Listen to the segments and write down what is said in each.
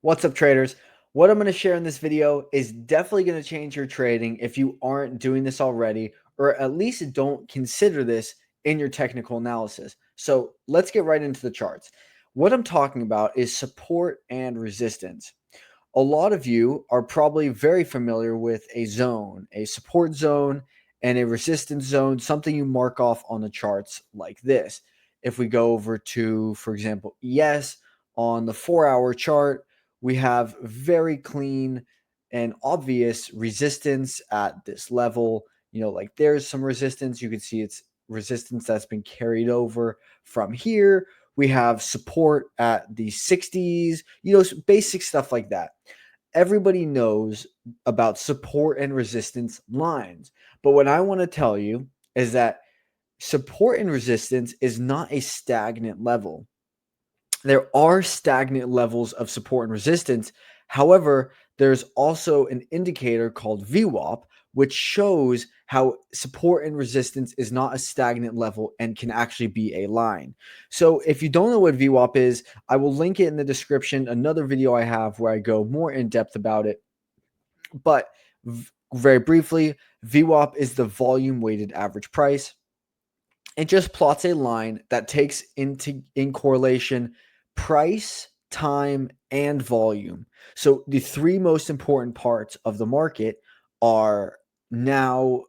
What's up, traders? What I'm going to share in this video is definitely going to change your trading if you aren't doing this already, or at least don't consider this in your technical analysis. So let's get right into the charts. What I'm talking about is support and resistance. A lot of you are probably very familiar with a zone, a support zone, and a resistance zone, something you mark off on the charts like this. If we go over to, for example, ES on the 4-hour chart, we have very clean and obvious resistance at this level. Like there's some resistance. You can see it's resistance that's been carried over from here. We have support at the 60s, basic stuff like that. Everybody knows about support and resistance lines. But what I want to tell you is that support and resistance is not a stagnant level. There are stagnant levels of support and resistance. However, there's also an indicator called VWAP, which shows how support and resistance is not a stagnant level and can actually be a line. So if you don't know what VWAP is, I will link it in the description, another video I have where I go more in depth about it. But very briefly, VWAP is the volume weighted average price. It just plots a line that takes in correlation price, time, and volume. So the three most important parts of the market are now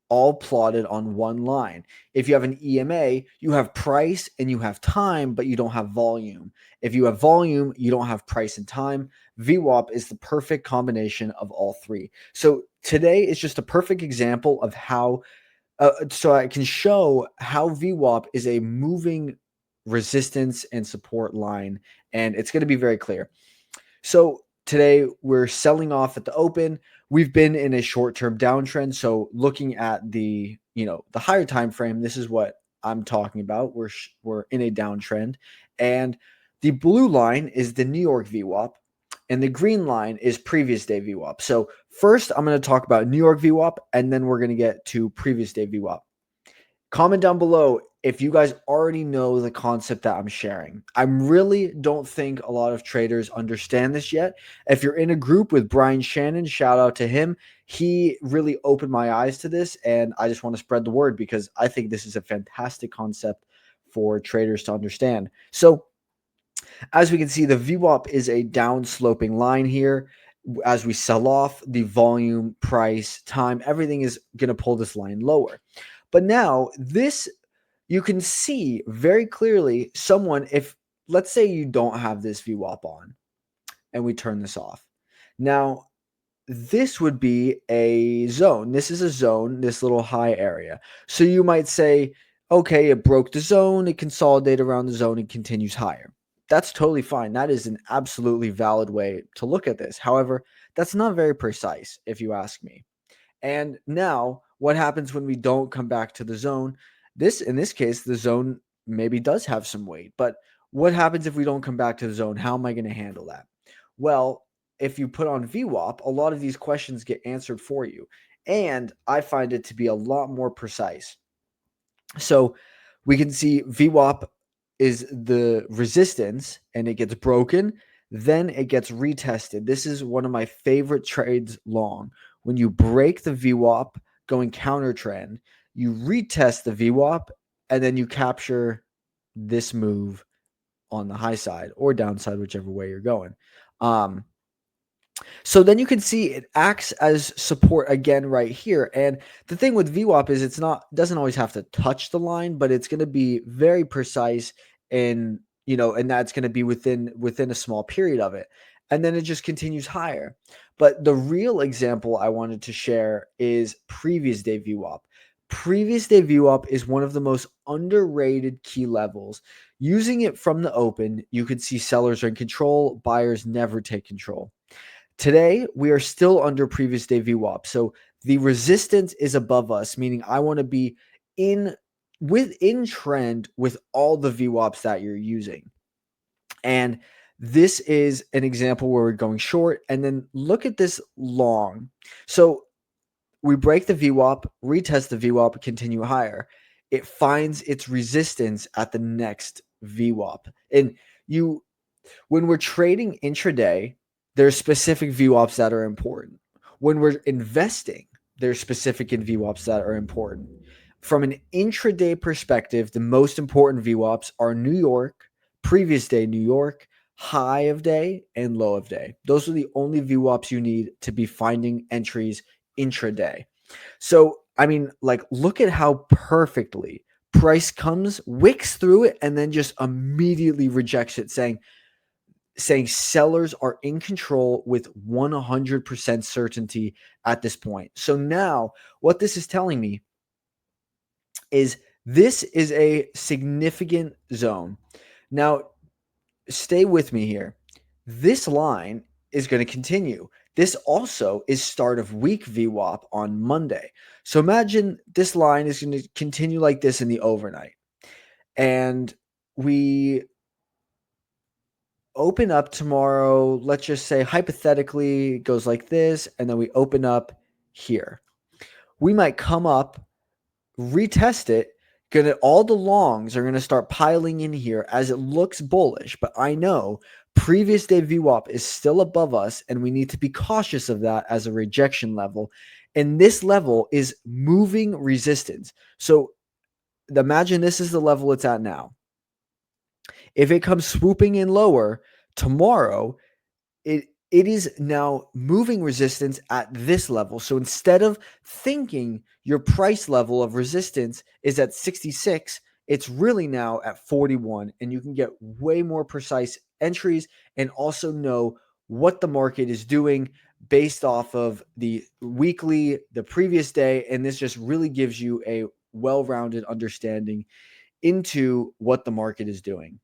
all plotted on one line. If you have an EMA, you have price and you have time, but you don't have volume. If you have volume, you don't have price and time. VWAP is the perfect combination of all three. So today is just a perfect example of how so I can show how VWAP is a moving resistance and support line, and it's going to be very clear. So today we're selling off at the open. We've been in a short-term downtrend. So looking at the higher time frame, this is what I'm talking about. We're in a downtrend, and the blue line is the New York VWAP, and the green line is previous day VWAP. So first, I'm going to talk about New York VWAP, and then we're going to get to previous day VWAP. Comment down below if you guys already know the concept that I'm sharing. I really don't think a lot of traders understand this yet. If you're in a group with Brian Shannon, shout out to him. He really opened my eyes to this, and I just want to spread the word because I think this is a fantastic concept for traders to understand. So as we can see, the VWAP is a down-sloping line here. As we sell off, the volume, price, time, everything is going to pull this line lower. But now this, you can see very clearly if let's say you don't have this VWAP on and we turn this off. Now, this would be a zone. This is a zone, this little high area. So you might say, okay, it broke the zone, it consolidated around the zone and continues higher. That's totally fine. That is an absolutely valid way to look at this. However, that's not very precise if you ask me. And now what happens when we don't come back to the zone? In this case, the zone maybe does have some weight, but what happens if we don't come back to the zone? How am I going to handle that? Well, if you put on VWAP, a lot of these questions get answered for you. And I find it to be a lot more precise. So we can see VWAP is the resistance and it gets broken, then it gets retested. This is one of my favorite trades long. When you break the VWAP going counter trend, you retest the VWAP and then you capture this move on the high side or downside, whichever way you're going. So then you can see it acts as support again right here. And the thing with VWAP is doesn't always have to touch the line, but it's going to be very precise and that's going to be within a small period of it. And then it just continues higher. But the real example I wanted to share is previous day VWAP. Previous day VWAP is one of the most underrated key levels. Using it from the open, you can see sellers are in control, buyers never take control. Today, we are still under previous day VWAP. So the resistance is above us, meaning I want to be within trend with all the VWAPs that you're using. And this is an example where we're going short. And then look at this long. So we break the VWAP, retest the VWAP, continue higher. It finds its resistance at the next VWAP. And When we're trading intraday, there's specific VWAPs that are important. When we're investing, there's specific VWAPs that are important. From an intraday perspective, the most important VWAPs are New York, previous day New York, high of day, and low of day. Those are the only VWAPs you need to be finding entries intraday. So, I mean, like, look at how perfectly price comes, wicks through it, and then just immediately rejects it, saying sellers are in control with 100% certainty at this point. So now what this is telling me is this is a significant zone. Now, stay with me here. This line is going to continue. This also is start of week VWAP on Monday. So imagine this line is going to continue like this in the overnight. And we open up tomorrow, let's just say hypothetically it goes like this, and then we open up here. We might come up, retest it, all the longs are gonna start piling in here as it looks bullish, but I know previous day VWAP is still above us, and we need to be cautious of that as a rejection level. And this level is moving resistance. So imagine this is the level it's at now. If it comes swooping in lower tomorrow, it is now moving resistance at this level. So instead of thinking your price level of resistance is at 66, it's really now at 41, and you can get way more precise entries and also know what the market is doing based off of the weekly, the previous day, and this just really gives you a well-rounded understanding into what the market is doing.